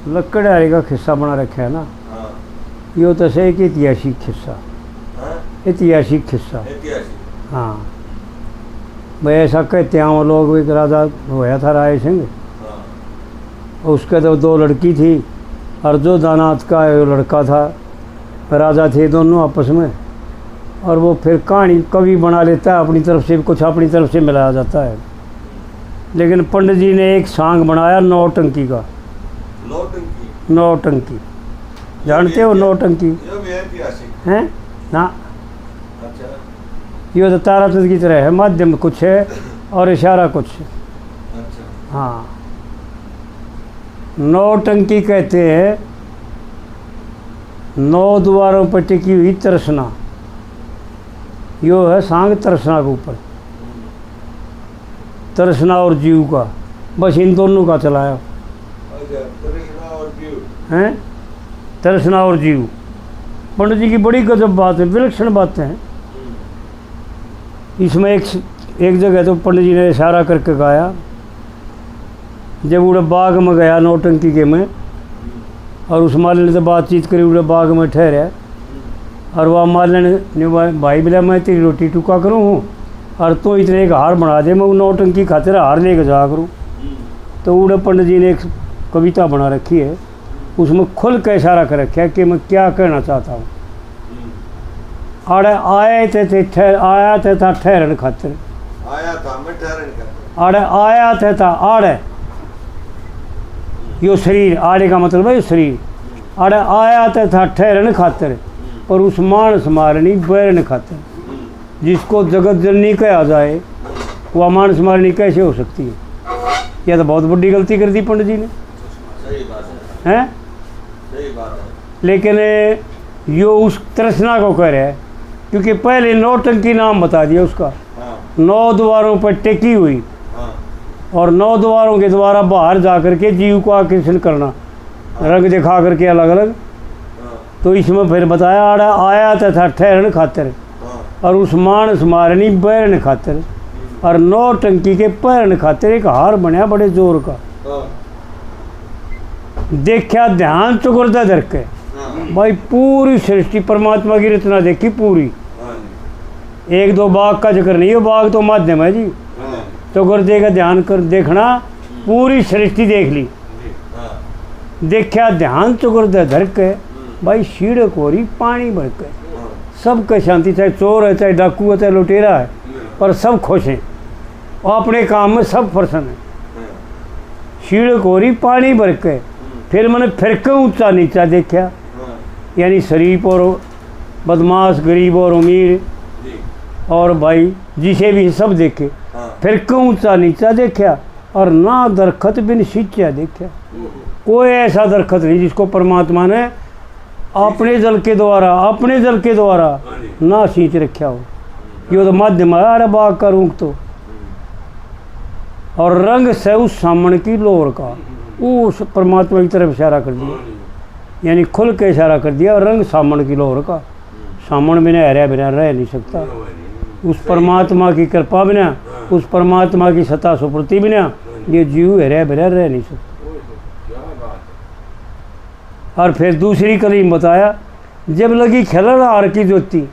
लकड़हारे का खिस्सा बना रखा है ना। हाँ। यो तो सही कि ऐतिहासिक खिस्सा, ऐतिहासिक खिस्सा। हाँ भाई ऐसा कहते हैं वो लोग। एक राजा होया था राय सिंह, और उसके तो 2 लड़की थी, और जो दानाथ का लड़का था राजा थे दोनों आपस में। और वो फिर कहानी कवि बना लेता है अपनी तरफ से, कुछ अपनी तरफ से मिलाया जाता है। लेकिन पंडित जी ने एक सांग बनाया नौटंकी का। नौटंकी जानते हो? नौटंकी हैं ना? ये तो तारातंत्र की तरह है, माध्यम कुछ है और इशारा कुछ है। हाँ, नौटंकी कहते हैं 9 द्वारों पर टिकी हुई तृष्णा। यो है सांग तृष्णा के ऊपर, तृष्णा और जीव का, बस इन दोनों का चलाया हैं। तृष्णा और जीव पंडित जी की बड़ी गजब बात है, विलक्षण बातें हैं इसमें। एक जगह तो पंडित जी ने इशारा करके गाया, जब उड़े बाग में गया नौटंकी के में, और उस मालिन से बातचीत करी, उड़े बाग में ठहरे, और वह मालिन ने भाई बोला मैं तेरी रोटी टुका करूँ हूँ, और तो इतने एक हार बना दे, मैं नौटंकी खातिर हार लेके जा करूँ। तो उड़े पंडित जी ने एक कविता बना रखी है, उसमें खुल के इशारा कर रखा है कि मैं क्या कहना चाहता हूँ। आड़े आए थे था ठहरन खातिर, आया था मैं ठहरन खातिर, आड़े आया था आड़े, यो शरीर, आड़े का मतलब है यो शरीर। आड़े आया था ठहरन खातिर, पर उस मानस मारनी बैरन खातिर। जिसको जगत जननी कहा जाए वह मानस मारनी कैसे हो सकती है? यह तो बहुत बड़ी गलती कर दी पंडित जी ने। सही बात हैं? सही बात है। लेकिन यो उस तृष्णा को कह रहा है, क्योंकि पहले नौटंकी नाम बता दिया उसका। हाँ। 9 द्वारों पर टिकी हुई, हाँ। और 9 द्वारों के द्वारा बाहर जा करके जीव को आकर्षण करना, रंग दिखा करके अलग अलग। तो इसमें फिर बताया आड़ा आया था ठहरन खातिर, और उस मानस मारनी बैरन खातिर, और नौटंकी के पैरन खातिर एक हार बनया बड़े जोर का। देखा ध्यान चुकुरदा धर के, भाई पूरी सृष्टि परमात्मा की रचना देखी पूरी। 1-2 बाग का जिक्र नहीं है, बाग तो माध्यम है जी। चुकुरदे का ध्यान कर देखना, पूरी सृष्टि देख ली। देखा ध्यान चुकुरदा धर के, भाई शीड़ कोरी पानी भर के। सबके शांति, चाहे चोर है, चाहे डाकू है, चाहे लुटेरा है, पर सब खुश हैं और अपने काम में सब प्रसन्न हैं। शीड़ कोरी पानी भर के, फिर मैंने फिर के ऊंचा नीचा देखा, यानी शरीफ और बदमाश, गरीब और अमीर, और भाई जिसे भी सब देखे। फिर के ऊंचा नीचा देखा, और ना दरखत बिन सींचा देखा। कोई ऐसा दरखत नहीं जिसको परमात्मा ने अपने जल के द्वारा ना सींच रखा हो। यो तो माध्यम है अरे बाग का रूख तो। और रंग से उस सामन की लोर का, उस परमात्मा की तरफ इशारा कर दिया, यानी खुल के इशारा कर दिया। रंग सामन की लोर का, सामन बिना हरिया बिना रह नहीं सकता। उस परमात्मा की कृपा बिना, उस परमात्मा की सत्ता सुप्रति बिना ये जीव हरिया बिना रह नहीं सकता। और फिर दूसरी कलीम बताया, जब लगी खिलड़ हार की ज्योति,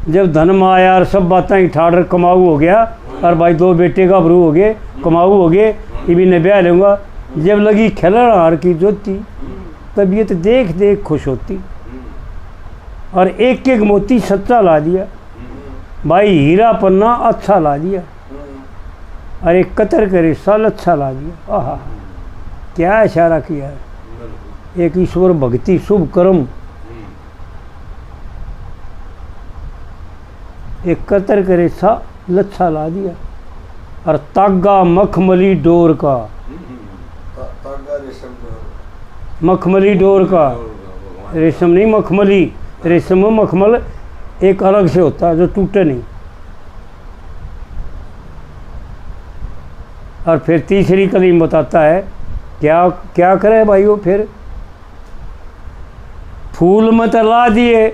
जब धन माया और सब बातें ठाड़ कमाऊ हो गया, और भाई 2 बेटे का भरू हो गए, कमाऊ हो गए, ये भी मैं ब्याह लूँगा। जब लगी खिलड़ हार की ज्योति, तबीयत देख देख खुश होती, और एक एक मोती सच्चा ला दिया, भाई हीरा पन्ना अच्छा ला दिया, अरे कतर करे साल अच्छा ला दिया। आहा, क्या इशारा किया है। एक ईश्वर भक्ति शुभ कर्म, एक कतर करे सा लच्छा ला दिया, और तागा मखमली डोर का, मखमली डोर का, रेशम नहीं मखमली, रेशम में मखमल एक अलग से होता है जो टूटे नहीं। और फिर तीसरी कलीम बताता है, क्या क्या करे भाई वो फिर, फूल में तो ला दिए,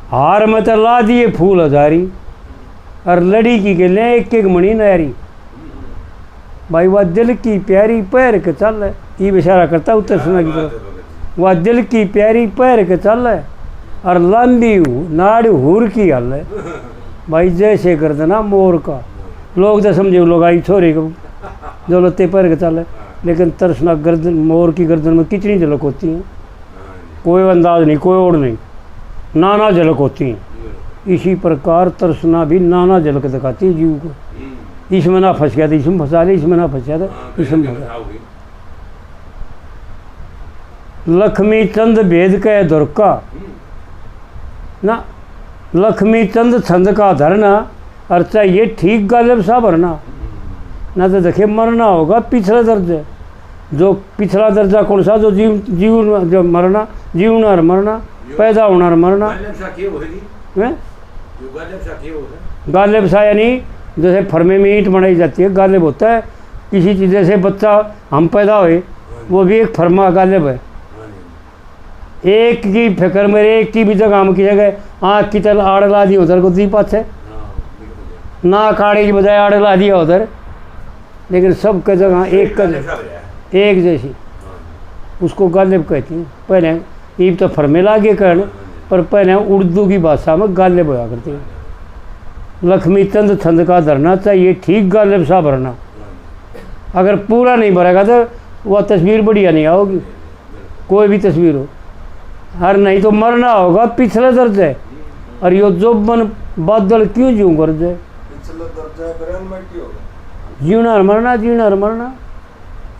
हार में तो ला दिए फूल हजारी, और लड़ी की के लिए एक एक मणि नारी। भाई वह दिल की प्यारी पैर के चल है, ये इशारा करता उत्तर सुना की तरफ। वह दिल की प्यारी पैर के चल है और लंबी नाड़ हूर की हल है। भाई जैसे कर देना मोर का, लोग तो समझे लोग आई छोरे को जो लत्ते पैर के चल है, लेकिन तरसना गर्दन, मोर की गर्दन में कितनी झलक होती है, कोई अंदाज नहीं, कोई और नहीं, नाना झलक होती है। इसी प्रकार तरसना भी नाना झलक दिखाती है जीव को। इसमें ना फंस गया था इसमें फंसा ले, इसमें ना फंस गया था इसमें फंसा। लक्ष्मी चंद भेद कह दुर्का ना, लक्ष्मी चंद छंद का धरना, और चाहिए ठीक गालिब सा भरना ना। तो देखिए मरना होगा पिछला दर्जा, जो पिछला दर्जा कौन सा, जो जीवन जो मरना, जीवन और मरना, पैदा होना और मरना। गालिब सा यानी जैसे फर्मे में ईंट बनाई जाती है, गालिब होता है किसी चीज़। जैसे बच्चा हम पैदा हुए, वो भी एक फर्मा गालिब है। एक की फिक्र में, एक की भी जगह हम की जगह आँख की तरह आड़ ला दी उधर को दीपा से, ना काड़े की बजाय आड़ ला दिया उधर, लेकिन सब के जगह एक का एक जैसी, उसको गालिब कहती हैं। पहले ईब तो फर्मे लागे करण, पर पहले उर्दू की भाषा में गालिब होया करती है। लक्ष्मी चंद छंद का धरना, चाहिए ठीक गालिब सा भरना। अगर पूरा नहीं भरेगा तो वह तस्वीर बढ़िया नहीं आओगी, कोई भी तस्वीर हो। हर नहीं तो मरना होगा पिछले दर्जे, और यो जो बन बादल क्यों जीव कर जाए, जीवना और मरना, जीवना और मरना।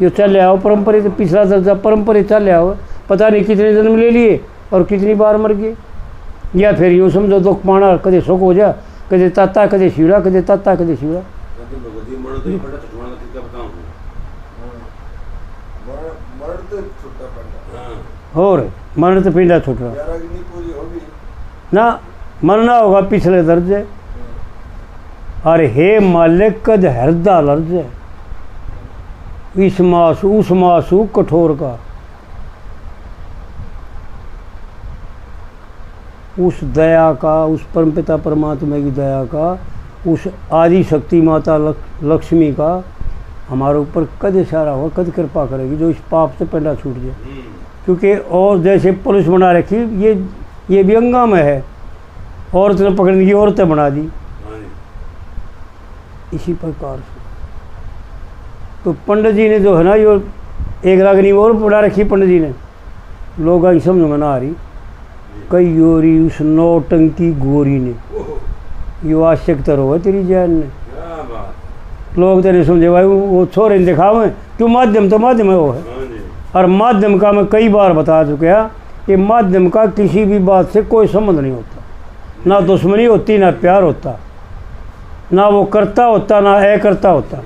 यो चले आओ परंपरा, पिछला दर्जा परंपरा चले आओ, पता नहीं कितने जन्म ले लिए और कितनी बार मर गए। या फिर यूँ समझो दुख पाना कदे सुख हो जा, कदे ताता कदे शिवड़ा, कदे ताता कदे शिवड़ा। और मरण तो पिंडा छूट रहा ना, मरना होगा पिछले दर्जे। अरे हे मालिक कद हृदय लर्जे, इस मासू उस मासू कठोर का, उस दया का, उस परमपिता परमात्मा की दया का, उस आदि शक्ति माता लक्ष्मी का हमारे ऊपर कद इशारा हो, कद कृपा करेगी जो इस पाप से पेंडा छूट जाए। क्योंकि और जैसे पुलिस बना रखी, ये भी अंगा में है, औरत ने पकड़ने की औरतें बना दी। इसी प्रकार से तो पंडित जी ने जो है ना, यो एक रागनी और बना रखी पंडित जी ने, लोग आई समझ में ना आ रही। कई योरी उस नौटंकी गोरी ने, यो आशिक तरो है तेरी जान ने। लोग तो नहीं समझे भाई, वो छोरे ने दिखावे क्यों, माध्यम तो माध्यम है वो है। और माध्यम का मैं कई बार बता चुका कि माध्यम का किसी भी बात से कोई संबंध नहीं होता, ना दुश्मनी होती, ना प्यार होता, ना वो करता होता, ना ए करता होता।